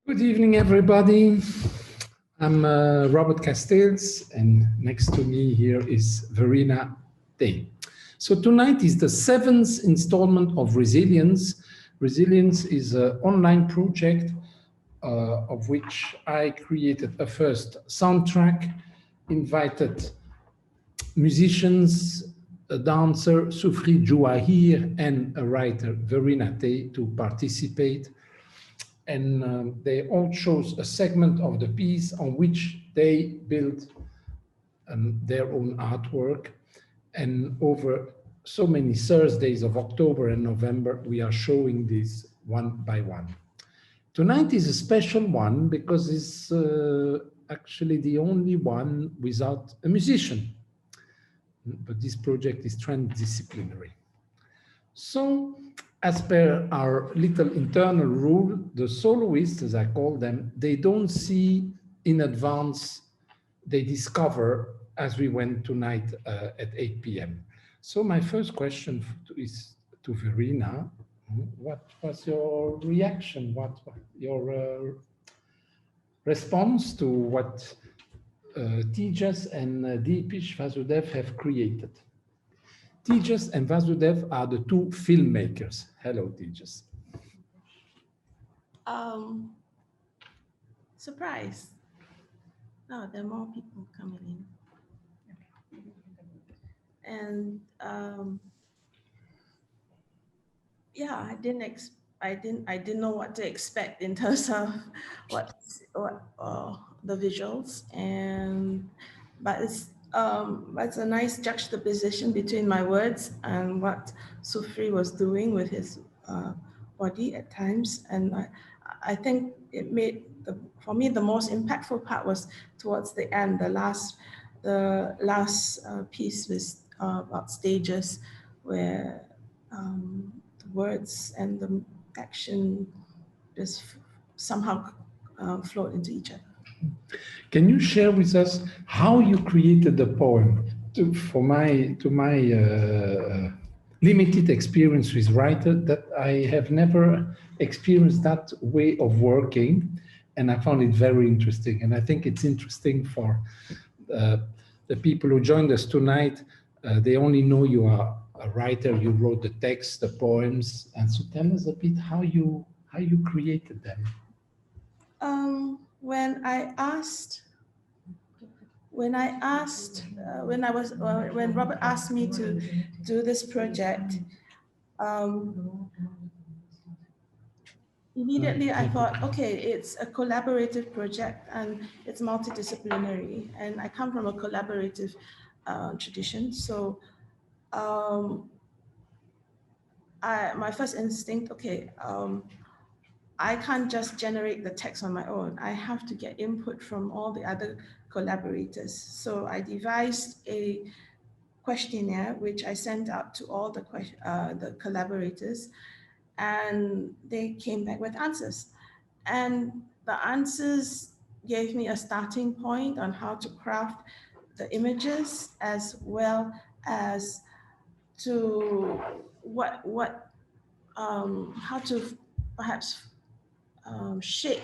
Good evening, everybody. I'm Robert Castells, and next to me here is Verena Day. So tonight is the 7th installment of Resilience. Resilience is an online project of which I created a first soundtrack, invited musicians, a dancer, Soufri Jouahir, and a writer, Verena Day, to participate. And they all chose a segment of the piece on which they built their own artwork. And over so many Thursdays of October and November, we are showing this one by one. Tonight is a special one because it's actually the only one without a musician. But this project is transdisciplinary. So, as per our little internal rule, the soloists, as I call them, they don't see in advance, they discover as we went tonight at 8 p.m. So my first question is to Verena. What was your reaction? What your response to what Tejas and Deepish Vasudev have created? Tejas and Vasudev are the two filmmakers. Hello, Tejas. Surprise. No, there are more people coming in. And yeah, I didn't know what to expect in terms of what the visuals, but it's a nice juxtaposition between my words and what Soufri was doing with his body at times. And I think it made for me the most impactful part was towards the end, the last piece was about stages where the words and the action just somehow flowed into each other. Can you share with us how you created the poem? To my limited experience with writer, that I have never experienced that way of working, and I found it very interesting. And I think it's interesting for the people who joined us tonight. They only know you are a writer. You wrote the text, the poems, and so tell us a bit how you created them. When Robert asked me to do this project, immediately I thought, okay, it's a collaborative project and it's multidisciplinary, and I come from a collaborative tradition. So my first instinct, okay, I can't just generate the text on my own. I have to get input from all the other collaborators. So I devised a questionnaire, which I sent out to all the collaborators, and they came back with answers. And the answers gave me a starting point on how to craft the images, as well as to how to perhaps shape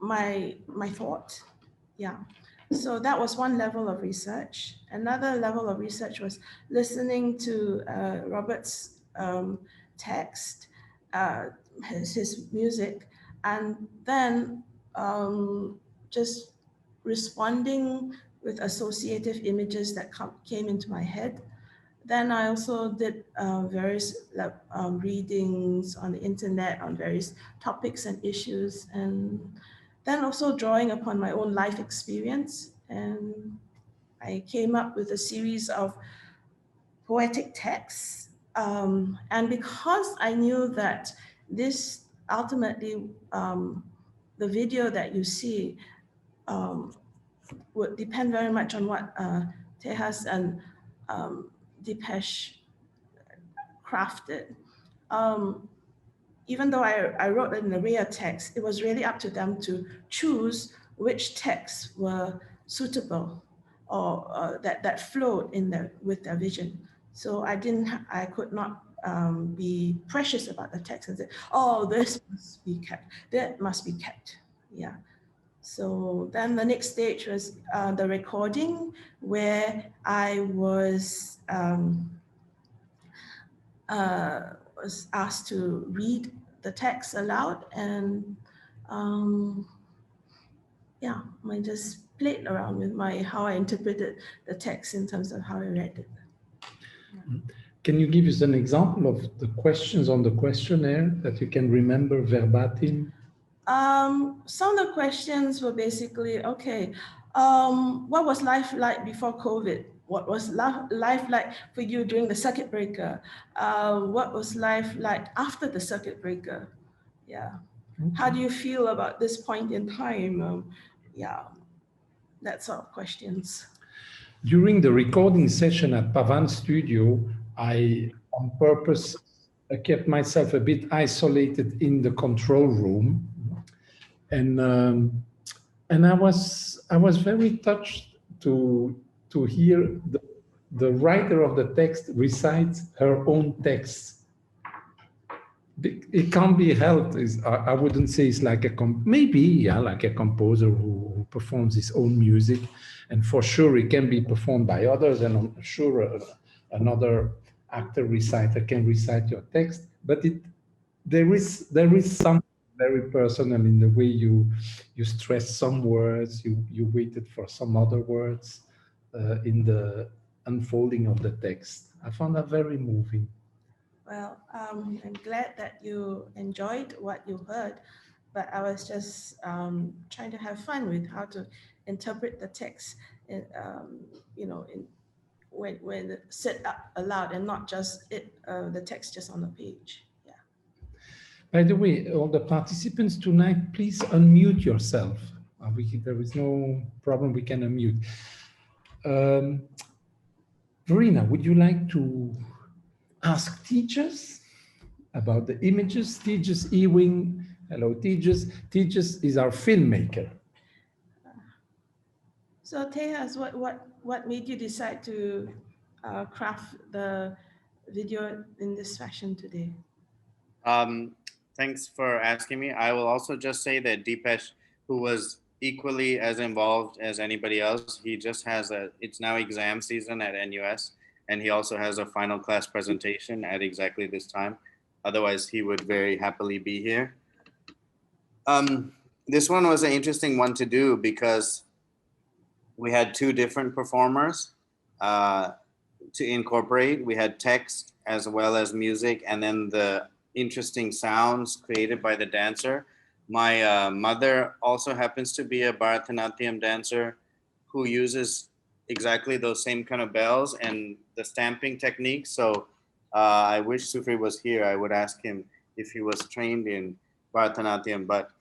my thought. Yeah. So that was one level of research. Another level of research was listening to Robert's text, his music, and then just responding with associative images that came into my head. Then I also did various readings on the internet on various topics and issues, and then also drawing upon my own life experience. And I came up with a series of poetic texts. And because I knew that this ultimately, the video that you see would depend very much on what Tejas and Deepesh crafted. Even though I wrote an array of texts, it was really up to them to choose which texts were suitable or that flowed with their vision. So I could not be precious about the text and say, oh, this must be kept, that must be kept. Yeah. So then the next stage was the recording, where I was asked to read the text aloud, and yeah, I just played around with how I interpreted the text in terms of how I read it. Can you give us an example of the questions on the questionnaire that you can remember verbatim? Some of the questions were basically, okay, what was life like before COVID? What was life like for you during the circuit breaker? What was life like after the circuit breaker? Yeah. Okay. How do you feel about this point in time? Yeah, that sort of questions. During the recording session at Pavan Studio, I, on purpose, kept myself a bit isolated in the control room, and I was very touched to hear the writer of the text recite her own text. It can't be helped. I wouldn't say it's like like a composer who performs his own music, and for sure it can be performed by others, and I'm sure another actor reciter can recite your text. But there is something very personal in the way you stress some words, you waited for some other words in the unfolding of the text. I found that very moving. Well, I'm glad that you enjoyed what you heard, but I was just trying to have fun with how to interpret the text, in, when set up aloud, and not just the text just on the page. Yeah. By the way, all the participants tonight, please unmute yourself. There is no problem, we can unmute. Verena, would you like to ask Tejas about the images? Tejas Ewing, hello Tejas. Tejas is our filmmaker. So Tejas, what made you decide to craft the video in this fashion today? Thanks for asking me. I will also just say that Deepesh, who was equally as involved as anybody else, he just has it's now exam season at NUS, and he also has a final class presentation at exactly this time. Otherwise, he would very happily be here. This one was an interesting one to do because we had two different performers to incorporate. We had text as well as music, and then the interesting sounds created by the dancer. My mother also happens to be a Bharatanatyam dancer who uses exactly those same kind of bells and the stamping technique. So I wish Sufri was here. I would ask him if he was trained in Bharatanatyam, but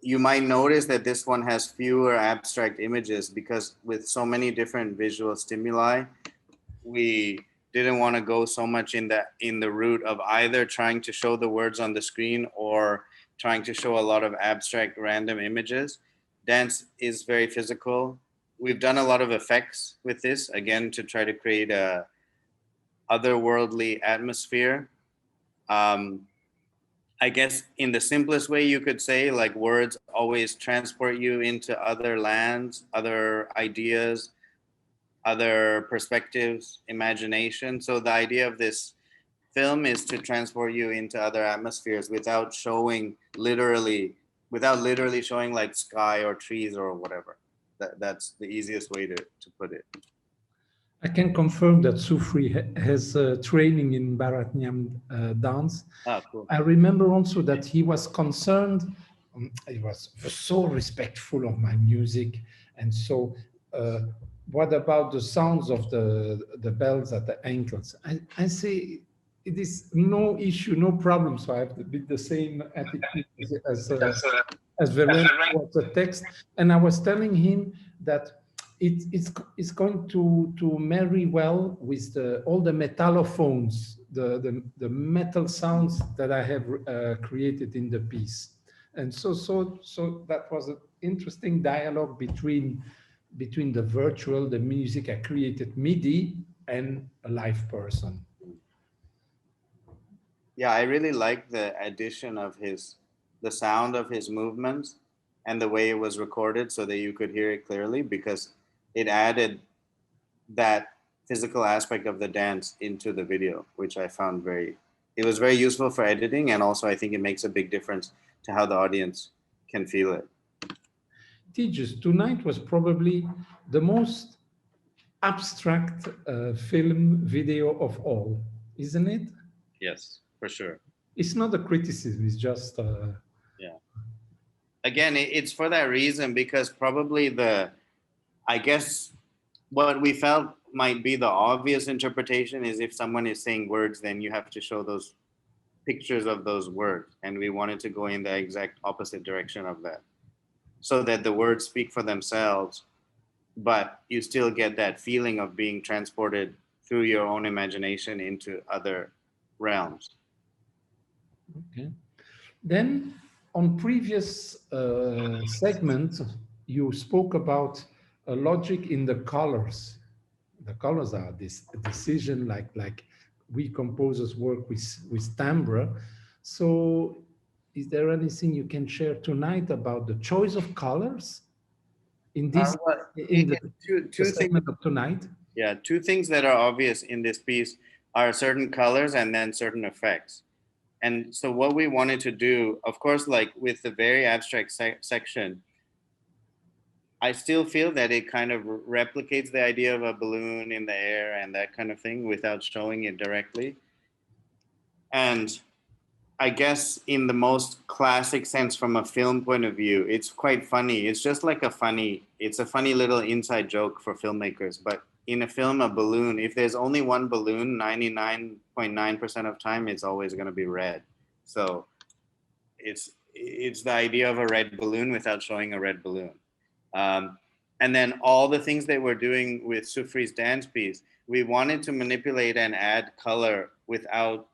you might notice that this one has fewer abstract images because with so many different visual stimuli, we didn't want to go so much in the route of either trying to show the words on the screen or trying to show a lot of abstract random images. Dance is very physical. We've done a lot of effects with this, again, to try to create a otherworldly atmosphere. I guess in the simplest way you could say, like, words always transport you into other lands, other ideas, other perspectives, imagination. So the idea of this film is to transport you into other atmospheres without literally showing like sky or trees or whatever. That's the easiest way to put it. I can confirm that Sufri has training in Bharatanatyam dance. Ah, cool. I remember also that he was concerned, he was so respectful of my music. And so what about the sounds of the bells at the ankles? I say, it is no issue, no problem. So I have the same attitude as Verena was the text. And I was telling him that it's going to marry well with all the metallophones, the metal sounds that I have created in the piece. And so that was an interesting dialogue between between the virtual, the music I created MIDI, and a live person. Yeah, I really like the addition of the sound of his movements and the way it was recorded so that you could hear it clearly, because it added that physical aspect of the dance into the video, which I found it was very useful for editing. And also I think it makes a big difference to how the audience can feel it. Tejas, Tonight was probably the most abstract film video of all, isn't it? Yes, for sure. It's not a criticism, it's just yeah. Again, it's for that reason, because probably I guess what we felt might be the obvious interpretation is if someone is saying words, then you have to show those pictures of those words. And we wanted to go in the exact opposite direction of that, so that the words speak for themselves, but you still get that feeling of being transported through your own imagination into other realms. Okay. Then on previous segments, you spoke about a logic in the colors. The colors are this decision, like we composers work with timbre. So is there anything you can share tonight about the choice of colors in this in the two segment things of tonight? Yeah, two things that are obvious in this piece are certain colors and then certain effects. And so what we wanted to do, of course, like with the very abstract section, I still feel that it kind of replicates the idea of a balloon in the air and that kind of thing without showing it directly. And I guess in the most classic sense from a film point of view, it's quite funny. It's just like it's a funny little inside joke for filmmakers. But in a film, a balloon, if there's only one balloon, 99.9% of time, it's always going to be red. So it's the idea of a red balloon without showing a red balloon. And then all the things that we're doing with Soufri's dance piece, we wanted to manipulate and add color without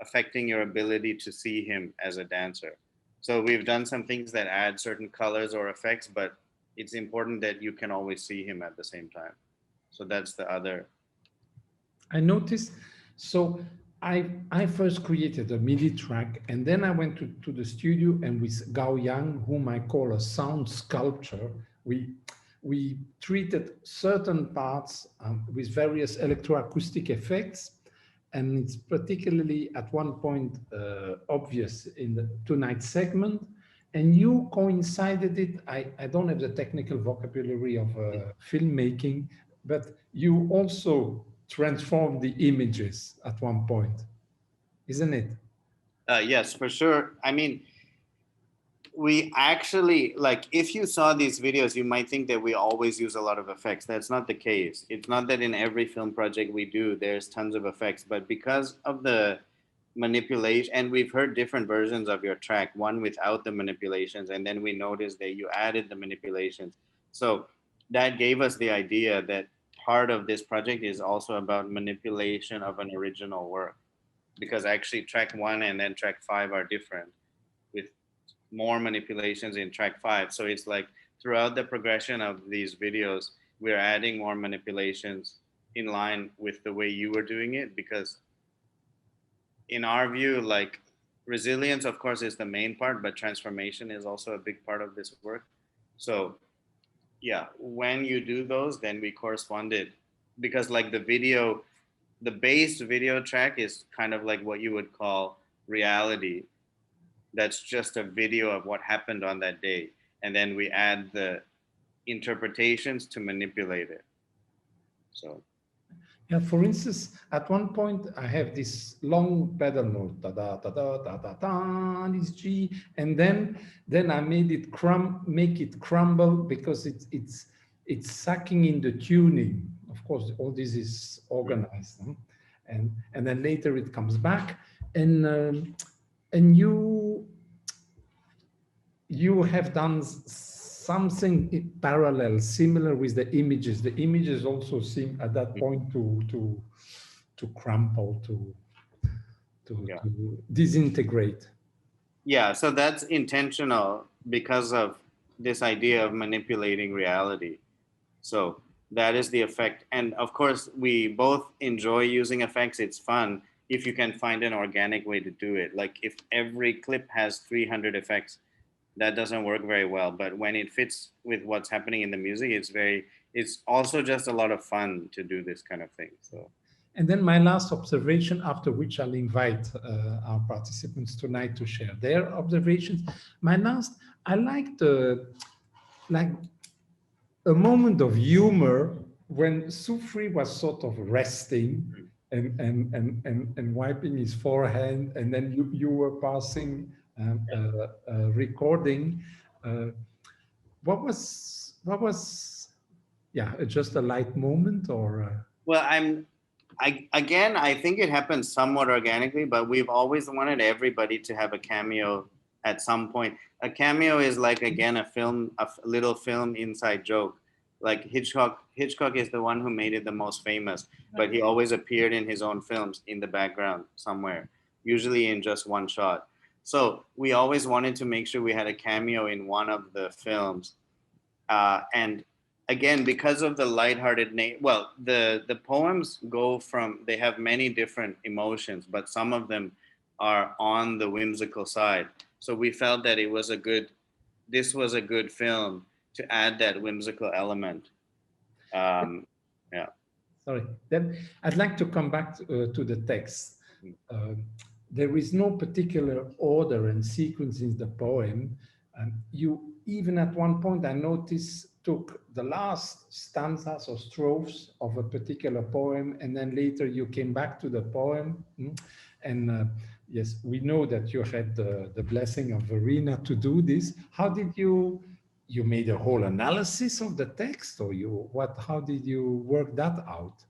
affecting your ability to see him as a dancer. So we've done some things that add certain colors or effects, but it's important that you can always see him at the same time. So that's the other. I noticed, so I first created a MIDI track, and then I went to the studio, and with Gao Yang, whom I call a sound sculptor, we treated certain parts with various electroacoustic effects. And it's particularly at one point obvious in the Tonight segment. And you coincided it, I don't have the technical vocabulary of filmmaking, but you also transformed the images at one point, isn't it? Yes, for sure. I mean, we actually, like, if you saw these videos, you might think that we always use a lot of effects. That's not the case. It's not that in every film project we do, there's tons of effects, but because of the manipulation, and we've heard different versions of your track, one without the manipulations, and then we noticed that you added the manipulations. So that gave us the idea that part of this project is also about manipulation of an original work, because actually track 1 and then track 5 are different, with more manipulations in track 5. So it's like throughout the progression of these videos, we're adding more manipulations in line with the way you were doing it, because in our view, like, resilience, of course, is the main part, but transformation is also a big part of this work. So yeah, when you do those, then we corresponded, because like the base video track is kind of like what you would call reality. That's just a video of what happened on that day. And then we add the interpretations to manipulate it. So. Yeah, for instance, at one point I have this long pedal note, da da da da da da da, this G, and then I made it make it crumble, because it's sucking in the tuning. Of course, all this is organized, and then later it comes back, and you have done something parallel, similar with the images. The images also seem at that point to crumple, to disintegrate. Yeah, so that's intentional because of this idea of manipulating reality. So that is the effect. And of course, we both enjoy using effects. It's fun if you can find an organic way to do it. Like if every clip has 300 effects, that doesn't work very well. But when it fits with what's happening in the music, it's also just a lot of fun to do this kind of thing. So. And then my last observation, after which I'll invite our participants tonight to share their observations. I liked like a moment of humor when Soufri was sort of resting and wiping his forehead, and then you were passing recording. What was yeah, just a light moment or? Well, I think it happens somewhat organically, but we've always wanted everybody to have a cameo at some point. A cameo is like, again, a little film inside joke. Like Hitchcock is the one who made it the most famous, but he always appeared in his own films in the background somewhere, usually in just one shot. So we always wanted to make sure we had a cameo in one of the films. And again, because of the lighthearted well, the poems they have many different emotions, but some of them are on the whimsical side. So we felt that this was a good film to add that whimsical element. Yeah. Sorry, then I'd like to come back to the text. There is no particular order and sequence in the poem. You even at one point, I noticed, took the last stanzas or strophes of a particular poem, and then later you came back to the poem. And yes, we know that you had the blessing of Verena to do this. How did you made a whole analysis of the text, or how did you work that out?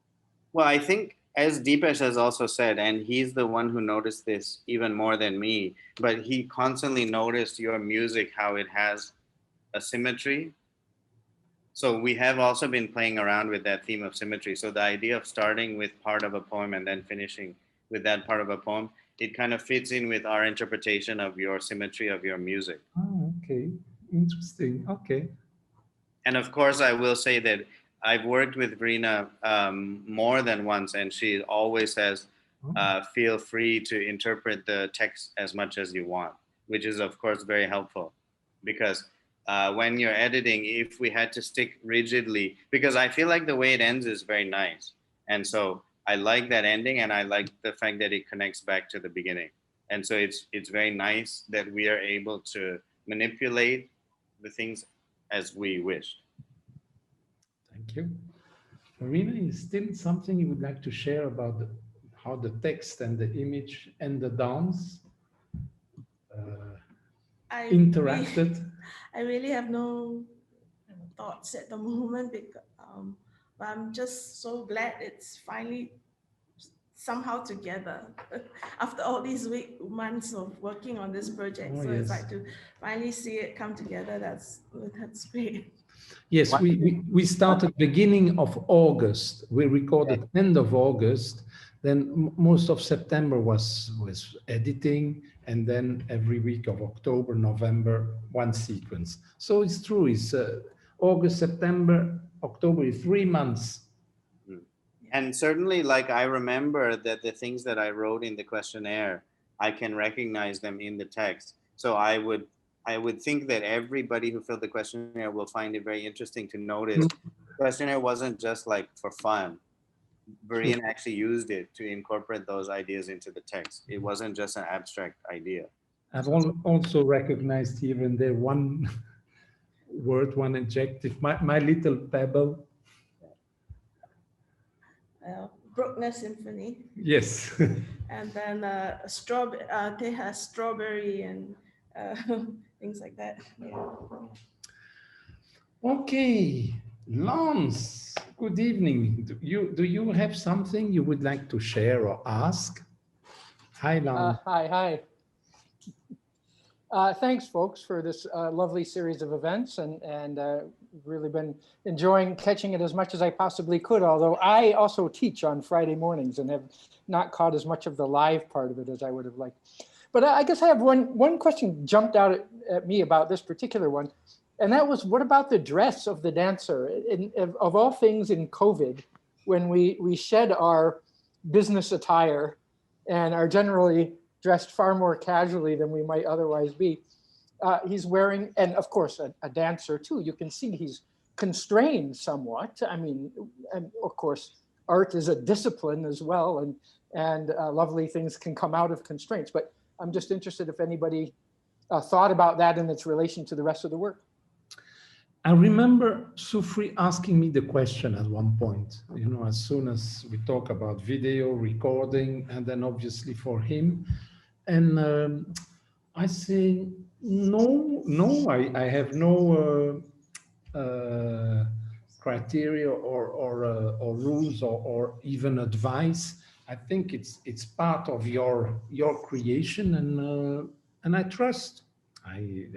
Well, I think, as Deepesh has also said, and he's the one who noticed this even more than me, but he constantly noticed your music, how it has a symmetry. So we have also been playing around with that theme of symmetry. So the idea of starting with part of a poem and then finishing with that part of a poem, it kind of fits in with our interpretation of your symmetry of your music. Oh, okay. Interesting. Okay. And of course, I will say that I've worked with Verena more than once, and she always says, feel free to interpret the text as much as you want, which is, of course, very helpful. Because when you're editing, if we had to stick rigidly, because I feel like the way it ends is very nice. And so I like that ending, and I like the fact that it connects back to the beginning. And so it's very nice that we are able to manipulate the things as we wish. Thank you. Marina, is still something you would like to share about how the text and the image and the dance interacted? I really have no thoughts at the moment, because, but I'm just so glad it's finally somehow together after all these months of working on this project. So it's like to finally see it come together. That's great. Yes, we started beginning of August. We recorded end of August. Then most of September was editing, and then every week of October, November, one sequence. So it's true. It's August, September, October, 3 months. And certainly, like, I remember that the things that I wrote in the questionnaire, I can recognize them in the text. So I would think that everybody who filled the questionnaire will find it very interesting to notice the questionnaire wasn't just like for fun. Verena actually used it to incorporate those ideas into the text. It wasn't just an abstract idea. I've also recognized here and there one word, one adjective, my little pebble. Bruckner Symphony. Yes. And then they have strawberry and things like that. Yeah. Okay, Lance, good evening. Do you have something you would like to share or ask? Hi, Lance. Hi. Thanks, folks, for this lovely series of events, and really been enjoying catching it as much as I possibly could, although I also teach on Friday mornings and have not caught as much of the live part of it as I would have liked. But I guess I have one question jumped out at me about this particular one. And that was, what about the dress of the dancer? Of all things in COVID, when we shed our business attire and are generally dressed far more casually than we might otherwise be, he's wearing, and of course, a dancer too. You can see he's constrained somewhat. I mean, and of course, art is a discipline as well, and lovely things can come out of constraints. But I'm just interested if anybody thought about that in its relation to the rest of the work. I remember Soufri asking me the question at one point, you know, as soon as we talk about video recording, and then obviously for him. And I say, no, I have no criteria or rules or even advice. I think it's part of your creation, and I trust. I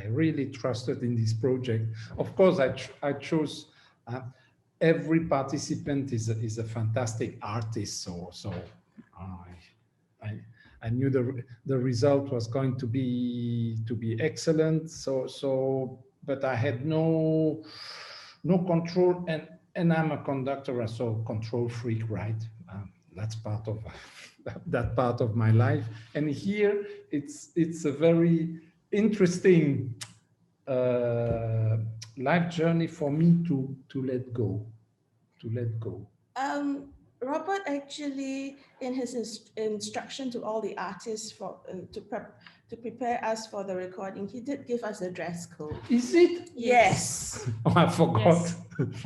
really trusted in this project. Of course, I chose. Every participant is a fantastic artist, so I knew the result was going to be excellent. So but I had no control, and I'm a conductor, so control freak, right? That's part of that part of my life. And here it's a very interesting life journey for me to let go. Robert actually, in his instruction to all the artists for to prepare us for the recording, he did give us a dress code. Is it? Yes. Oh, I forgot. Yes.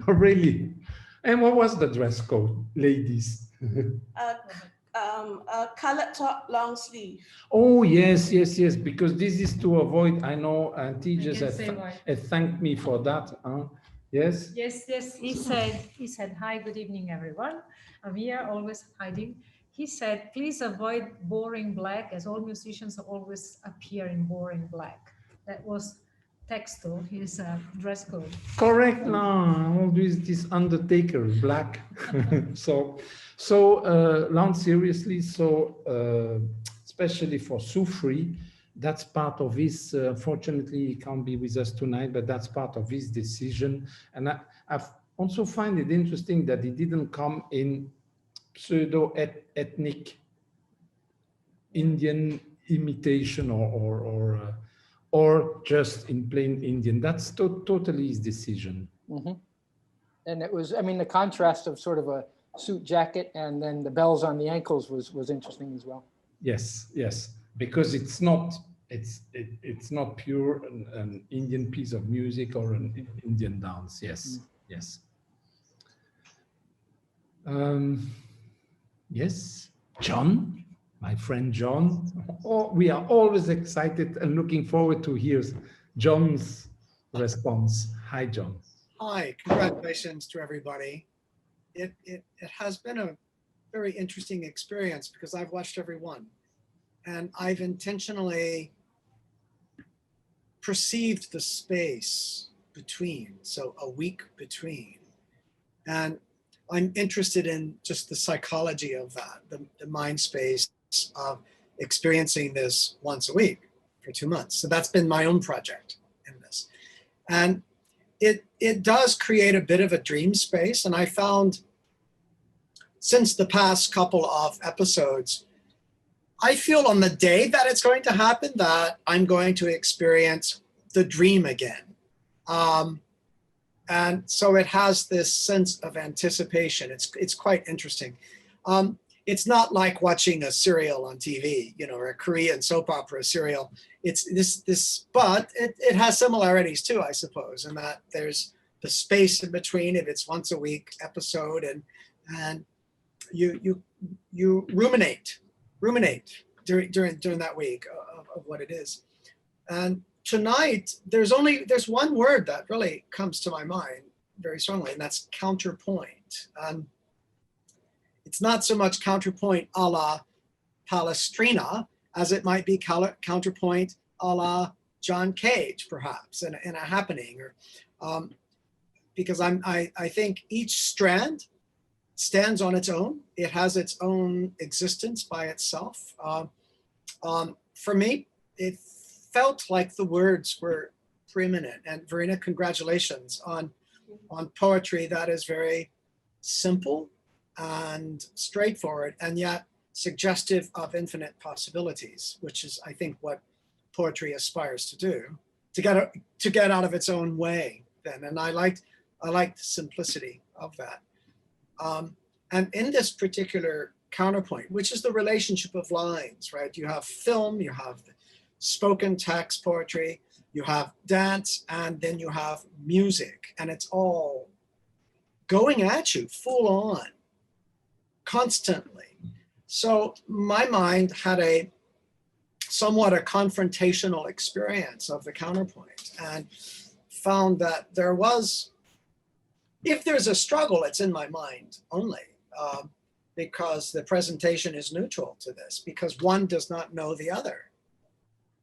Oh, really? And what was the dress code, ladies? A colored top, long sleeve. Oh, yes, because this is to avoid, I know teachers can say why. have thanked me for that. Yes? Yes, he said, hi, good evening, everyone. We are always hiding. He said, please avoid boring black, as all musicians always appear in boring black. That was textile, his dress code. Correct. No, always this Undertaker black. So Lance, seriously, especially for Soufri, that's part of his, fortunately he can't be with us tonight, but that's part of his decision. And I've also find it interesting that he didn't come in pseudo-ethnic Indian imitation or just in plain Indian. That's totally his decision. Mm-hmm. And it was, I mean, the contrast of sort of a suit jacket and then the bells on the ankles was interesting as well. Yes, because it's not pure an Indian piece of music or an Indian dance. Yes. Yes, John, my friend John. Oh, we are always excited and looking forward to hear John's response. Hi, John. Hi, congratulations to everybody. It has been a very interesting experience because I've watched every one, and I've intentionally perceived the space between, so a week between, and I'm interested in just the psychology of that, the mind space of experiencing this once a week for 2 months. So that's been my own project in this. And it does create a bit of a dream space. And I found since the past couple of episodes, I feel on the day that it's going to happen that I'm going to experience the dream again. And so it has this sense of anticipation. It's quite interesting. It's not like watching a serial on TV, or a Korean soap opera serial. It's this, but it has similarities too, I suppose, in that there's the space in between if it's once a week episode, and you ruminate during that week of what it is. And tonight, there's one word that really comes to my mind very strongly, and that's counterpoint. It's not so much counterpoint a la Palestrina as it might be counterpoint a la John Cage, perhaps, in a happening, or because I think each strand stands on its own. It has its own existence by itself. For me, it felt like the words were preeminent. And Verena, congratulations on poetry that is very simple and straightforward, and yet suggestive of infinite possibilities, which is, I think, what poetry aspires to do, to get out of its own way. Then, and I liked the simplicity of that. And in this particular counterpoint, which is the relationship of lines, right? You have film, you have spoken text poetry, you have dance, and then you have music, and it's all going at you full on, constantly. So my mind had somewhat a confrontational experience of the counterpoint, and found that there was, if there's a struggle, it's in my mind only, because the presentation is neutral to this, because one does not know the other.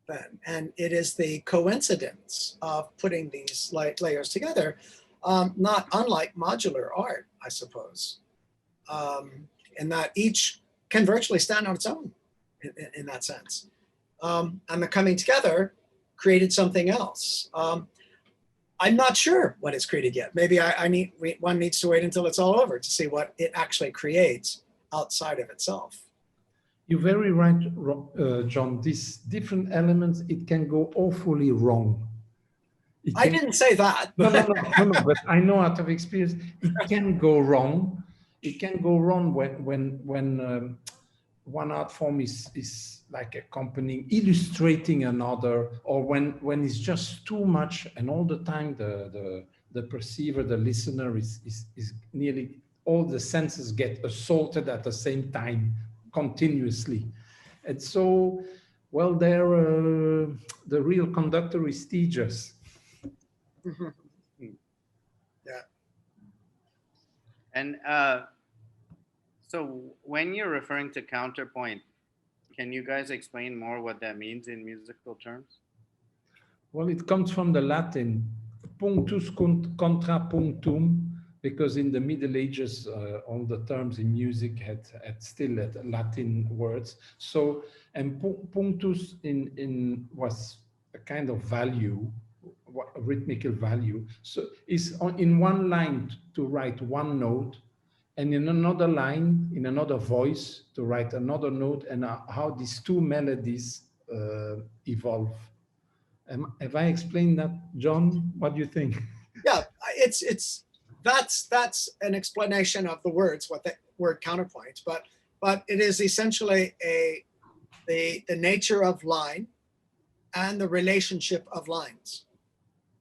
Then, and it is the coincidence of putting these layers together, not unlike modular art, I suppose, in that each can virtually stand on its own in that sense. And the coming together created something else. I'm not sure what it's created yet. Maybe one needs to wait until it's all over to see what it actually creates outside of itself. You're very right, John. These different elements, it can go awfully wrong. I didn't say that. No, but I know out of experience, it can go wrong. It can go wrong when one art form is like accompanying, illustrating another, or when it's just too much, and all the time the perceiver, the listener is nearly all the senses get assaulted at the same time, continuously. And so, well, the real conductor is Tejas. Yeah. And so when you're referring to counterpoint, can you guys explain more what that means in musical terms? Well, it comes from the Latin, punctus contra punctum, because in the Middle Ages, all the terms in music had Latin words. So, and punctus was a kind of value, a rhythmical value. So it's in one line to write one note, and in another line, in another voice, to write another note, and how these two melodies evolve. Have I explained that, John? What do you think? Yeah, that's an explanation of the words, what the word counterpoint, but it is essentially the nature of line and the relationship of lines,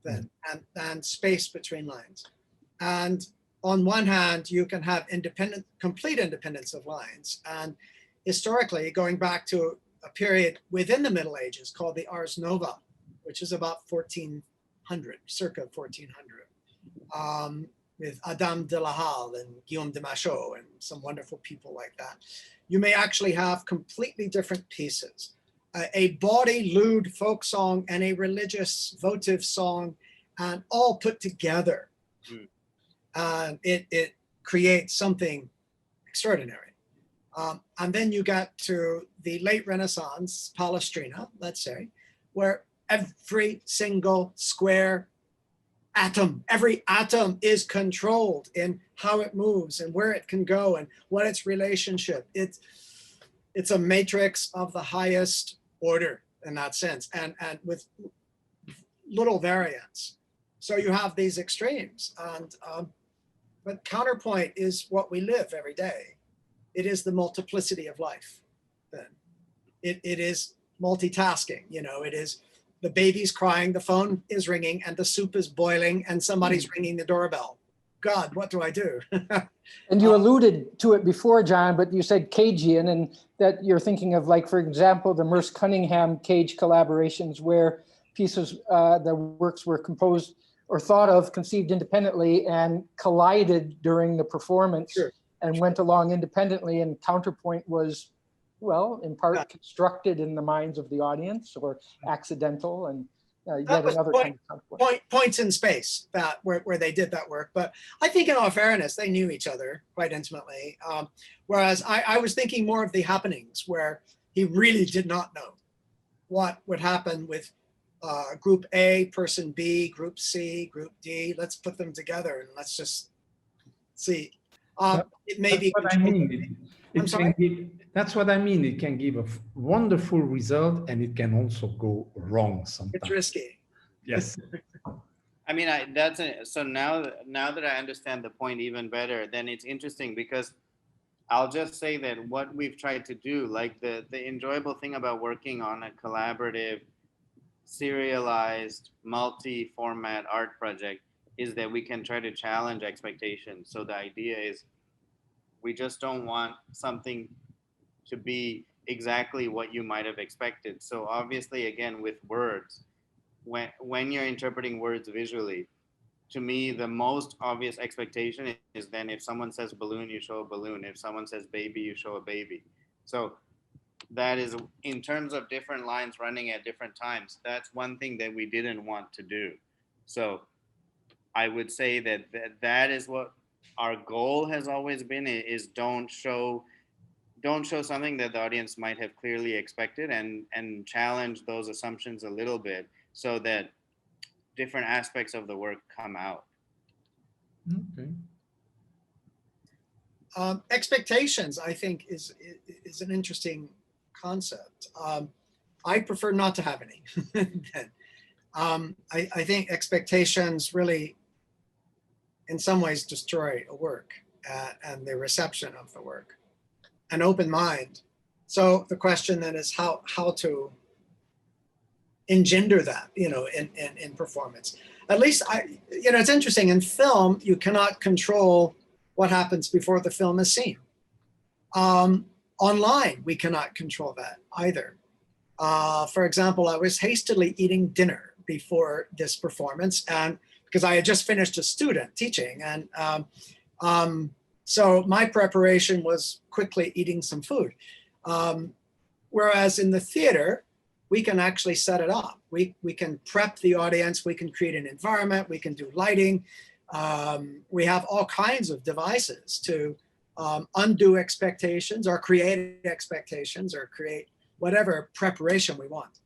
then, and space between lines. And on one hand, you can have complete independence of lines. And historically, going back to a period within the Middle Ages called the Ars Nova, which is about 1400, circa 1400, with Adam de la Halle and Guillaume de Machaut and some wonderful people like that. You may actually have completely different pieces, a bawdy lewd folk song and a religious votive song, and all put together. And it creates something extraordinary. And then you get to the late Renaissance, Palestrina, let's say, where every single square atom, every atom is controlled in how it moves and where it can go and what its relationship. It's a matrix of the highest order in that sense, and with little variance. So you have these extremes, and but counterpoint is what we live every day. It is the multiplicity of life. Then it is multitasking. It is the baby's crying, the phone is ringing, and the soup is boiling, and somebody's ringing the doorbell. God, what do I do? And you alluded to it before, John, but you said Cagean, and that you're thinking of, like, for example, the Merce Cunningham Cage collaborations, where pieces, the works were composed or thought of, conceived independently, and collided during the performance. Sure. And went along independently, and counterpoint was, well, in part constructed in the minds of the audience, or accidental, and yet another kind of counterpoint. Points in space that where they did that work. But I think, in all fairness, they knew each other quite intimately. Whereas I was thinking more of the happenings where he really did not know what would happen with group A, person B, group C, group D. Let's put them together and let's just see. It may That's be what I controlled. mean. I'm sorry? That's what I mean. It can give a wonderful result, and it can also go wrong sometimes. It's risky. Yes. I mean, so now that I understand the point even better, then it's interesting because I'll just say that what we've tried to do, like the enjoyable thing about working on a collaborative, serialized, multi-format art project is that we can try to challenge expectations. So the idea is we just don't want something to be exactly what you might have expected. So obviously, again, with words, when you're interpreting words visually, to me, the most obvious expectation is then if someone says balloon, you show a balloon. If someone says baby, you show a baby. So that is, in terms of different lines running at different times, that's one thing that we didn't want to do. So I would say that is what our goal has always been, is don't show something that the audience might have clearly expected, and challenge those assumptions a little bit so that different aspects of the work come out. Okay. Expectations, I think, is an interesting concept. I prefer not to have any. I think expectations really, in some ways, destroy a work and the reception of the work. An open mind. So the question then is how to engender that, in performance. At least it's interesting. In film, you cannot control what happens before the film is seen. Online, we cannot control that either. For example, I was hastily eating dinner before this performance, and because I had just finished a student teaching, and so my preparation was quickly eating some food. Whereas in the theater, we can actually set it up. We can prep the audience, we can create an environment, we can do lighting. We have all kinds of devices to undo expectations or create expectations or create whatever preparation we want.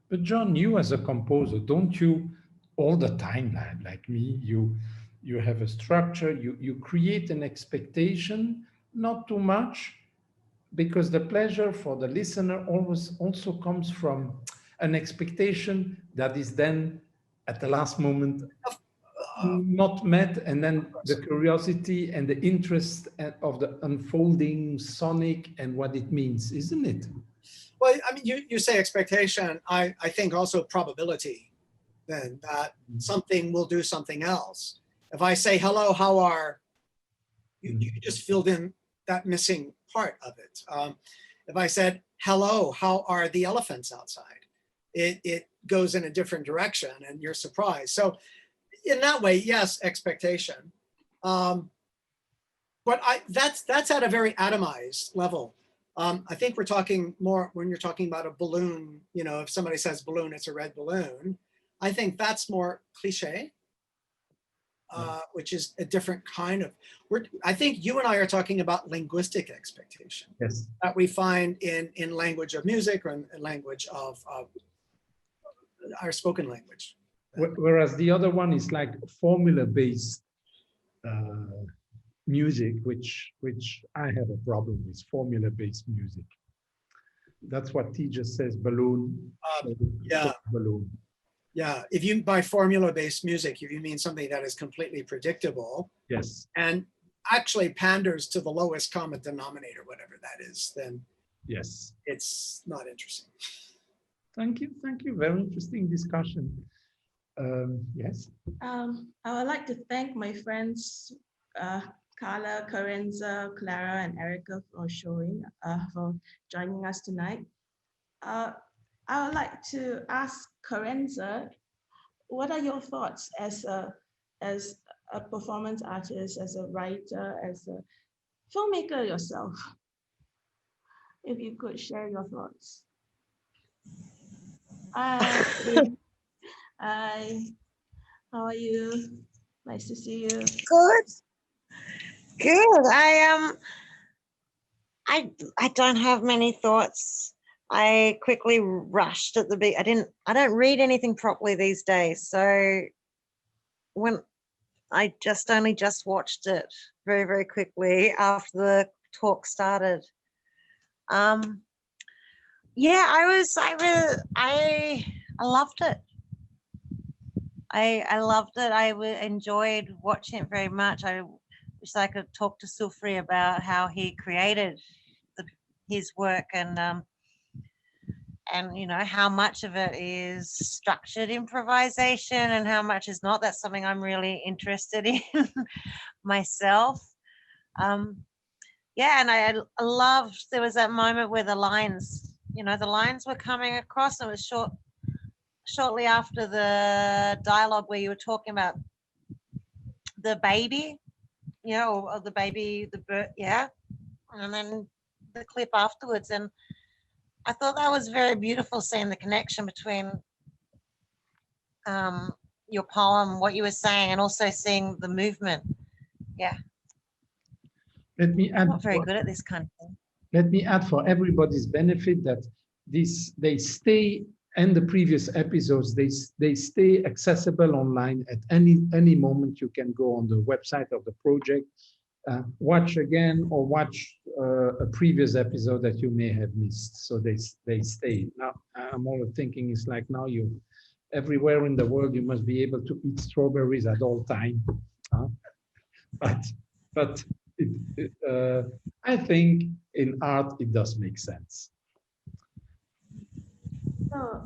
But John, you as a composer, don't you all the time, like me, you have a structure, you create an expectation, not too much, because the pleasure for the listener always also comes from an expectation that is then at the last moment not met, and then the curiosity and the interest of the unfolding sonic and what it means, isn't it? Well, I mean, you say expectation, I think also probability, then that something will do something else. If I say, hello, how are, you just filled in that missing part of it. If I said, hello, how are the elephants outside? It goes in a different direction and you're surprised. So in that way, yes, expectation. But that's at a very atomized level. I think we're talking more when you're talking about a balloon, if somebody says balloon, it's a red balloon. I think that's more cliche, which is a different kind of, I think you and I are talking about linguistic expectation. Yes. That we find in language of music or in language of our spoken language. Whereas the other one is like formula-based music, which I have a problem with, formula-based music. That's what he just says, balloon. Yeah. Balloon. Yeah, if you by formula-based music, if you mean something that is completely predictable, yes, and actually panders to the lowest common denominator, whatever that is, then yes, it's not interesting. Thank you. Very interesting discussion. Yes. I would like to thank my friends Carla, Carenza, Clara, and Erica for joining us tonight. I would like to ask Carenza, what are your thoughts as a performance artist, as a writer, as a filmmaker yourself? If you could share your thoughts. Hi, how are you? Nice to see you. Good. I don't have many thoughts. I quickly rushed at the beat. I don't read anything properly these days. So when I only just watched it very, very quickly after the talk started. Yeah, I loved it. I loved it. I enjoyed watching it very much. I wish I could talk to Sufri about how he created his work and you know how much of it is structured improvisation and how much is not. That's something I'm really interested in myself. Yeah, and I loved, there was that moment where the lines were coming across, and it was shortly after the dialogue where you were talking about the baby, you know, or the baby, the bird, yeah, and then the clip afterwards. And I thought that was very beautiful, seeing the connection between your poem, what you were saying, and also seeing the movement. Yeah. Let me I'm add. not very good at this kind of thing. Let me add for everybody's benefit that they stay, and the previous episodes, they stay accessible online at any moment. You can go on the website of the project, watch again, or watch a previous episode that you may have missed. So they stay. Now I'm all thinking it's like now you everywhere in the world you must be able to eat strawberries at all time. But I think in art it does make sense. So,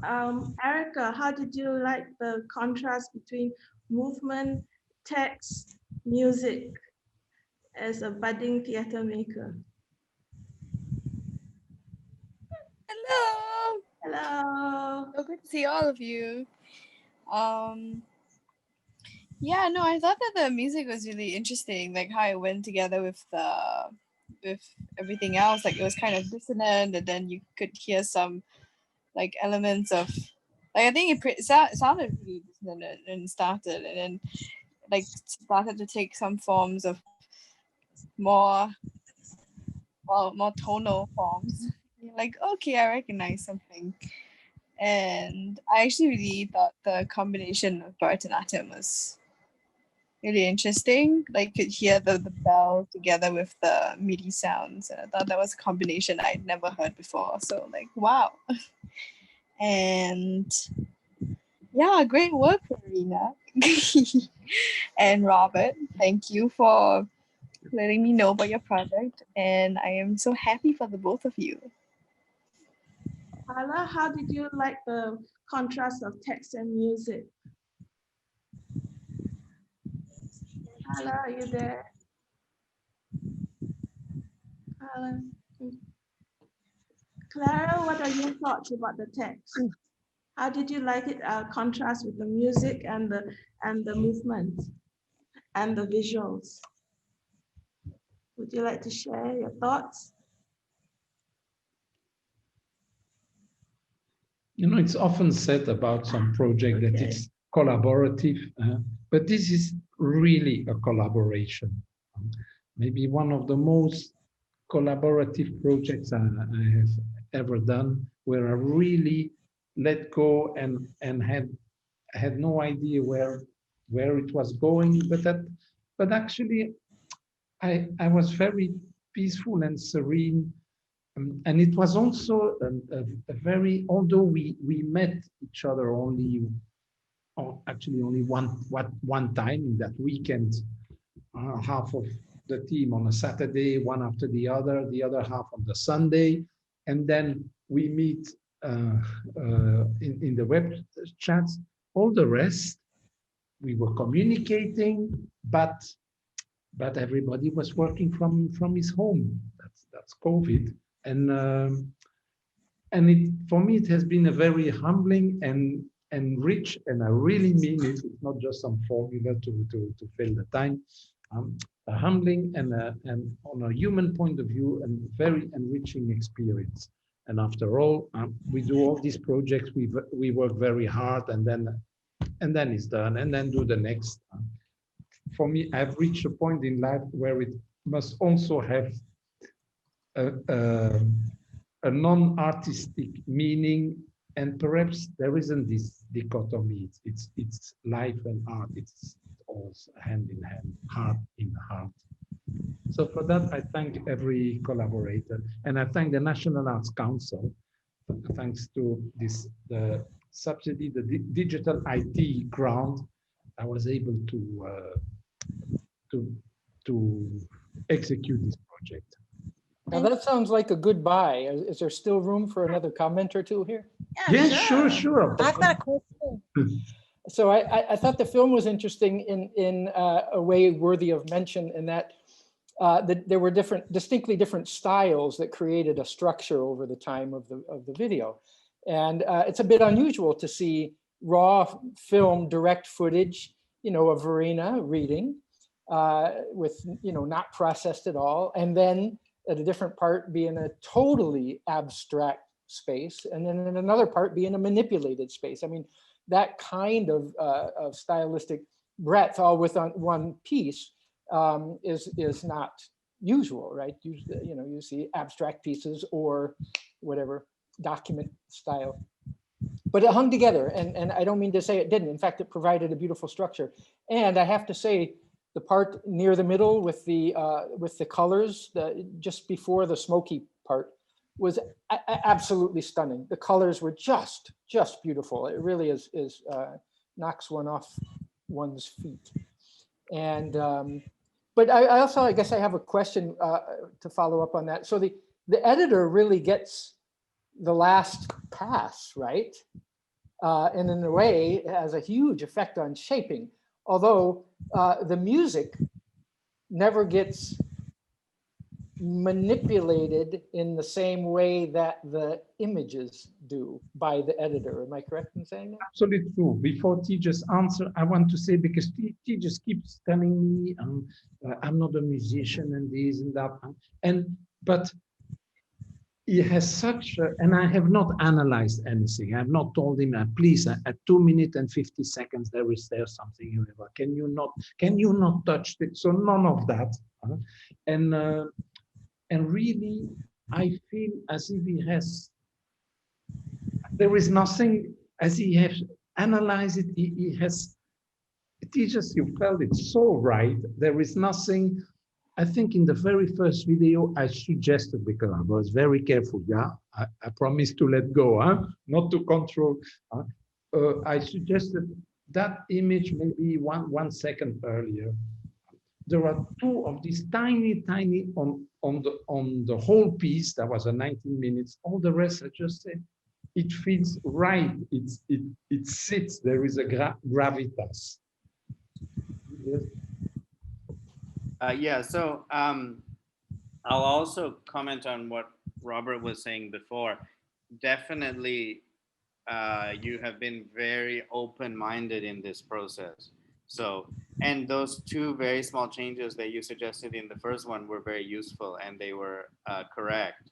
Erica, how did you like the contrast between movement, text, music as a budding theater maker? Hello. Hello. So good to see all of you. Yeah, no, I thought that the music was really interesting, like how it went together with everything else. Like it was kind of dissonant, and then you could hear some like elements of, like I think it sounded really dissonant and started, and then like started to take some forms of more tonal forms. You're like, okay, I recognize something. And I actually really thought the combination of Bart and Atom was really interesting. Like could hear the bell together with the MIDI sounds, and I thought that was a combination I'd never heard before. So like, wow. And yeah, great work, Farina. And Robert, thank you for letting me know about your project, and I am so happy for the both of you. Hala, how did you like the contrast of text and music? Hala, are you there? Hala. Clara, what are your thoughts about the text? How did you like it contrast with the music and the movement and the visuals? Would you like to share your thoughts? You know, it's often said about some project that it's collaborative, but this is really a collaboration. Maybe one of the most collaborative projects I have ever done, where I really let go and had no idea where it was going, but actually I was very peaceful and serene. And it was also a very, although we met each other only one time in that weekend, half of the team on a Saturday, one after the other half on the Sunday, and then we meet in the web chats. All the rest, we were communicating, but everybody was working from his home. That's COVID. And it, for me, it has been a very humbling and rich, and I really mean it. It's not just some formula to fill the time. A humbling and on a human point of view, and very enriching experience. And after all, we do all these projects. We work very hard, and then it's done, and then do the next. For me, I've reached a point in life where it must also have a a non-artistic meaning, and perhaps there isn't this dichotomy. It's life and art. It's all hand in hand, heart in heart. So for that, I thank every collaborator, and I thank the National Arts Council. Thanks to this, the subsidy, the digital IT grant, I was able to execute this project. Now that sounds like a goodbye. Is there still room for another comment or two here? Yes, sure. I've got a question. So I thought the film was interesting in a way worthy of mention, in that there were distinctly different styles that created a structure over the time of the video. And it's a bit unusual to see raw film direct footage, of Verena reading with, not processed at all. And then at a different part be in a totally abstract space. And then in another part be in a manipulated space. I mean, that kind of stylistic breadth all within one piece is not usual, right? Usually, you see abstract pieces or whatever document style, but it hung together, and I don't mean to say it didn't. In fact, it provided a beautiful structure. And I have to say, the part near the middle with the colors, just before the smoky part, was absolutely stunning. The colors were just beautiful. It really is knocks one off one's feet. And but I also, I guess I have a question to follow up on that. So the editor really gets the last pass, right? And in a way, it has a huge effect on shaping. Although the music never gets manipulated in the same way that the images do by the editor. Am I correct in saying that? Absolutely true. Before Tejas answer, I want to say, because Tejas keeps telling me I'm not a musician and this and that, but he has such and I have not analyzed anything. I have not told him, please, at 2 minutes and 50 seconds there something. Can you not touch it? So none of that. And really, I feel as if there is nothing, as he has analyzed it, he has, Tejas, you felt it so right. There is nothing. I think in the very first video, I suggested, because I was very careful, I promised to let go, not to control. I suggested that image maybe one second earlier. There are two of these tiny on the whole piece. That was a 19 minutes. All the rest, I just said, it feels right. It sits. There is a gravitas. Yes. Yeah, so I'll also comment on what Robert was saying before. Definitely, you have been very open-minded in this process. So, and those two very small changes that you suggested in the first one were very useful, and they were correct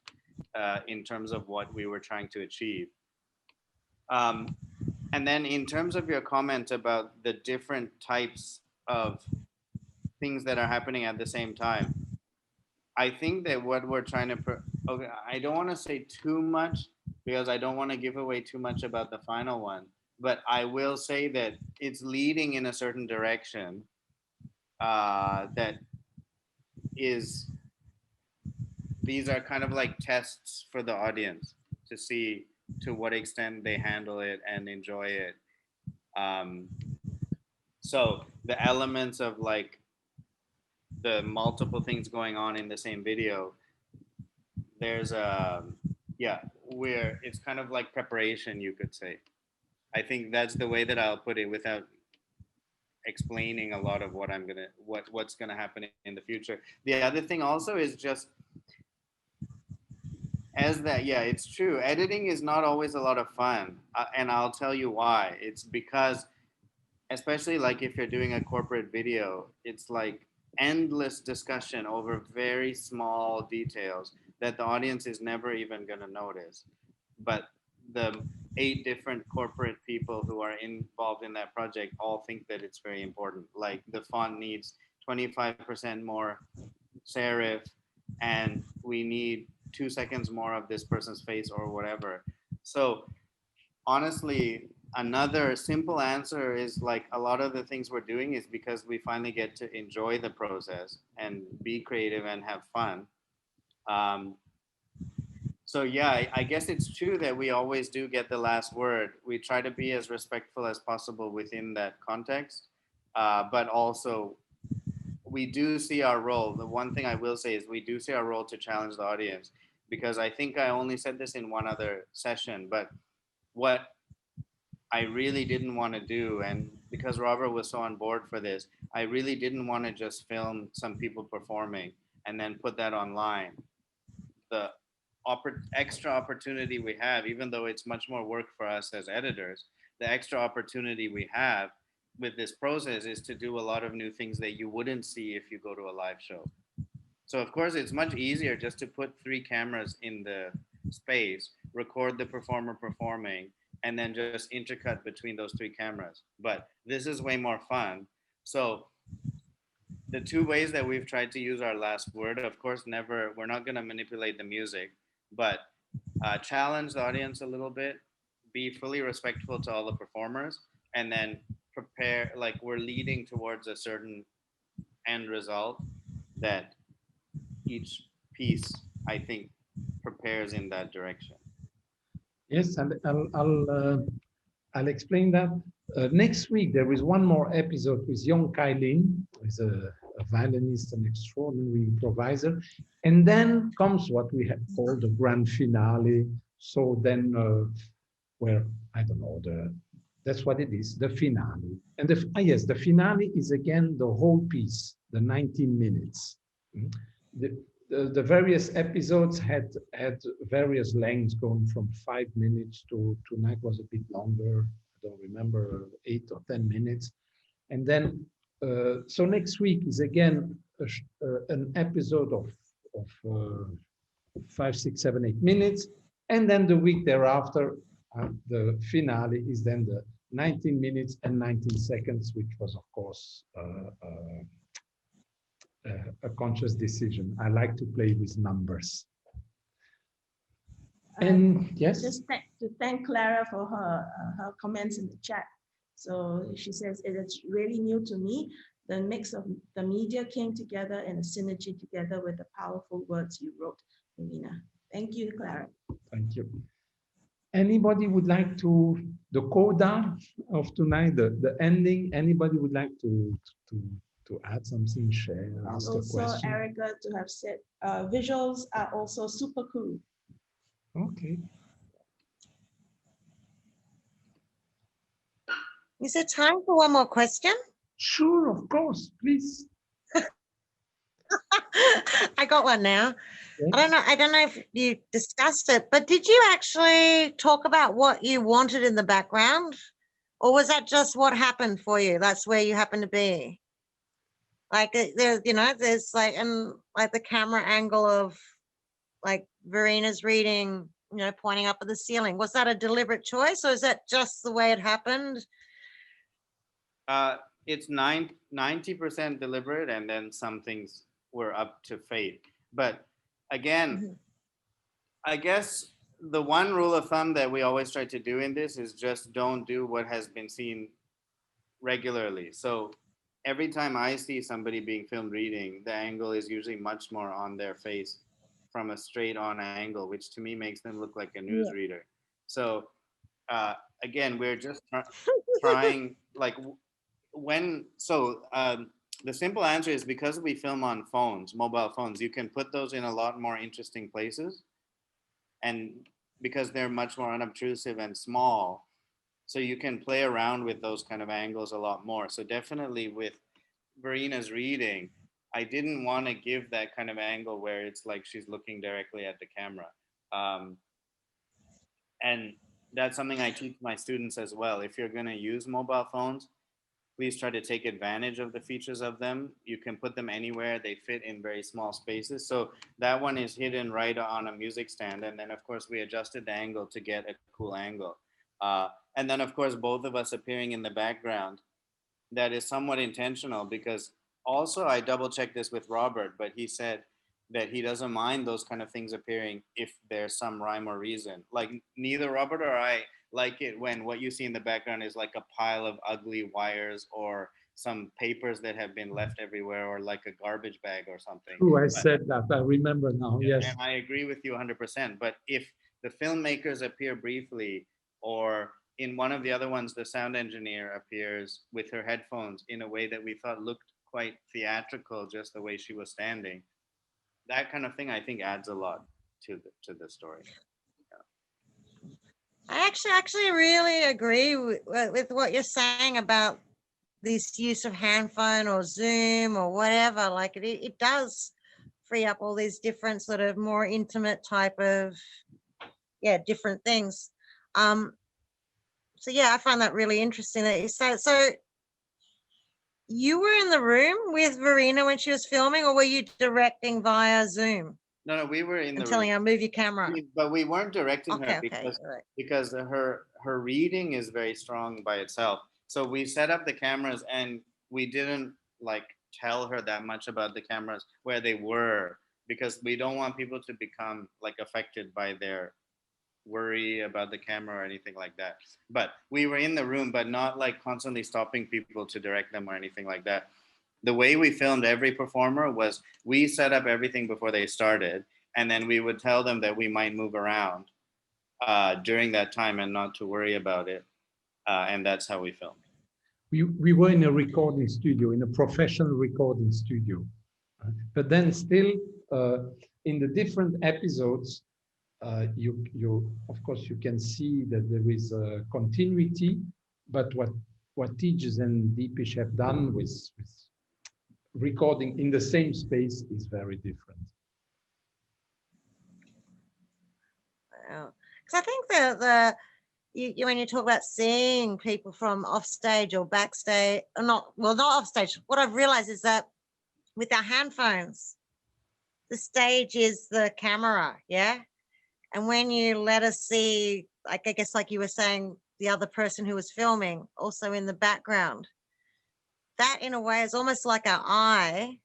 in terms of what we were trying to achieve. And then in terms of your comment about the different types of things that are happening at the same time, I think that what we're trying to, okay, I don't want to say too much because I don't want to give away too much about the final one, but I will say that it's leading in a certain direction that is, these are kind of like tests for the audience to see to what extent they handle it and enjoy it. So the elements of like the multiple things going on in the same video, there's where it's kind of like preparation, you could say. I think that's the way that I'll put it without explaining a lot of what what's gonna happen in the future. The other thing also is just it's true. Editing is not always a lot of fun, and I'll tell you why. It's because, especially like if you're doing a corporate video, it's like endless discussion over very small details that the audience is never even going to notice. But the 8 different corporate people who are involved in that project all think that it's very important. Like the font needs 25% more serif, and we need 2 seconds more of this person's face or whatever. So honestly, another simple answer is like a lot of the things we're doing is because we finally get to enjoy the process and be creative and have fun. Um, so yeah, I guess it's true that we always do get the last word. We try to be as respectful as possible within that context, but also we do see our role. The one thing I will say is we do see our role to challenge the audience, because I think I only said this in one other session, but what I really didn't want to do, and because Robert was so on board for this, I really didn't want to just film some people performing and then put that online. The extra opportunity we have, even though it's much more work for us as editors, the extra opportunity we have with this process is to do a lot of new things that you wouldn't see if you go to a live show. So of course it's much easier just to put 3 cameras in the space, record the performer performing, and then just intercut between those 3 cameras. But this is way more fun. So the 2 ways that we've tried to use our last word, of course, we're not going to manipulate the music, but challenge the audience a little bit, be fully respectful to all the performers, and then prepare, like we're leading towards a certain end result that each piece, I think, prepares in that direction. Yes, and I'll explain that. Next week, there is one more episode with Yong Kai Lin, who is a violinist and extraordinary improviser. And then comes what we have called the grand finale. So then, where, I don't know, that's what it is, the finale. And yes, the finale is again the whole piece, the 19 minutes. The various episodes had various lengths, going from 5 minutes to tonight was a bit longer. I don't remember, 8 or 10 minutes. And then, so next week is again an episode of 5, 6, 7, 8 minutes. And then the week thereafter, the finale is then the 19 minutes and 19 seconds, which was, of course, a conscious decision. I like to play with numbers. And yes, Just to thank Clara for her comments in the chat. So she says, it is really new to me. The mix of the media came together in a synergy together with the powerful words you wrote, Marina. Thank you, Clara. thank you. Anybody would like to, the coda of tonight, the ending, anybody would like to add something, share, ask a Also, question? Erica to have said, visuals are also super cool. Okay. Is there time for one more question? Sure, of course, please. I got one now. Yes. I don't know if you discussed it, but did you actually talk about what you wanted in the background? Or was that just what happened for you? That's where you happen to be? Like there's, there's like, and like the camera angle of like Verina's reading, pointing up at the ceiling. Was that a deliberate choice, or is that just the way it happened? It's 90% deliberate, and then some things were up to fate. But again, I guess the one rule of thumb that we always try to do in this is just don't do what has been seen regularly. So every time I see somebody being filmed reading, the angle is usually much more on their face from a straight on angle, which to me makes them look like a newsreader. So again, we're just trying, like the simple answer is because we film on phones, mobile phones, you can put those in a lot more interesting places. And because they're much more unobtrusive and small, so you can play around with those kind of angles a lot more. So definitely with Verina's reading, I didn't want to give that kind of angle where it's like she's looking directly at the camera. And that's something I teach my students as well. If you're going to use mobile phones, please try to take advantage of the features of them. You can put them anywhere. They fit in very small spaces. So that one is hidden right on a music stand. And then of course we adjusted the angle to get a cool angle. And then of course, both of us appearing in the background, that is somewhat intentional, because also I double checked this with Robert, but he said that he doesn't mind those kind of things appearing if there's some rhyme or reason. Like neither Robert or I like it when what you see in the background is like a pile of ugly wires or some papers that have been left everywhere or like a garbage bag or something. True, I But- said that. I remember now. Yes. And I agree with you 100%. But if the filmmakers appear briefly, or in one of the other ones, the sound engineer appears with her headphones in a way that we thought looked quite theatrical, just the way she was standing, that kind of thing, I think, adds a lot to the story. I actually really agree with what you're saying about this use of handphone or Zoom or whatever. Like it does free up all these different sort of more intimate type of, different things. So yeah, I find that really interesting that you say. So you were in the room with Verena when she was filming, or were you directing via Zoom No, we were in and the telling room, her move your camera? but we weren't directing Okay, her okay, all right. because her reading is very strong by itself. So we set up the cameras and we didn't like tell her that much about the cameras where they were, because we don't want people to become like affected by their worry about the camera or anything like that. But we were in the room, but not like constantly stopping people to direct them or anything like that. The way we filmed every performer was we set up everything before they started, and then we would tell them that we might move around during that time and not to worry about it. And that's how we filmed. We were in a recording studio, in a professional recording studio. But then still, in the different episodes, you of course you can see that there is a continuity, but what Tejas and Deepish have done with recording in the same space is very different. Because I think when you talk about seeing people from offstage or backstage, or not offstage, what I've realized is that with our handphones, the stage is the camera, yeah? And when you let us see, like, I guess like you were saying, the other person who was filming also in the background, that in a way is almost like our eye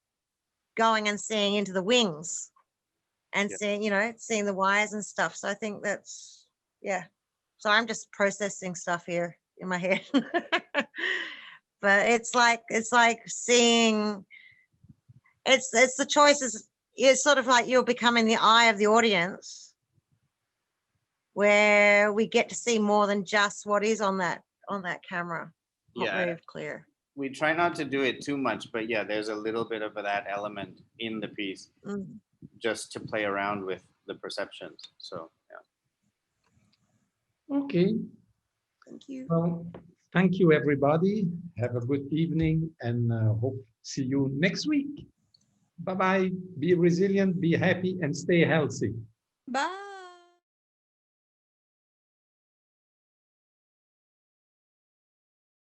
going and seeing into the wings and seeing the wires and stuff. So I think that's, so I'm just processing stuff here in my head. But it's like seeing, it's the choices. It's sort of like you're becoming the eye of the audience, where we get to see more than just what is on that camera. Not very clear. We try not to do it too much, but yeah, there's a little bit of that element in the piece, just to play around with the perceptions. So yeah. Okay. Thank you. Well, thank you, everybody. Have a good evening, and hope see you next week. Bye-bye. Be resilient, be happy, and stay healthy. Bye.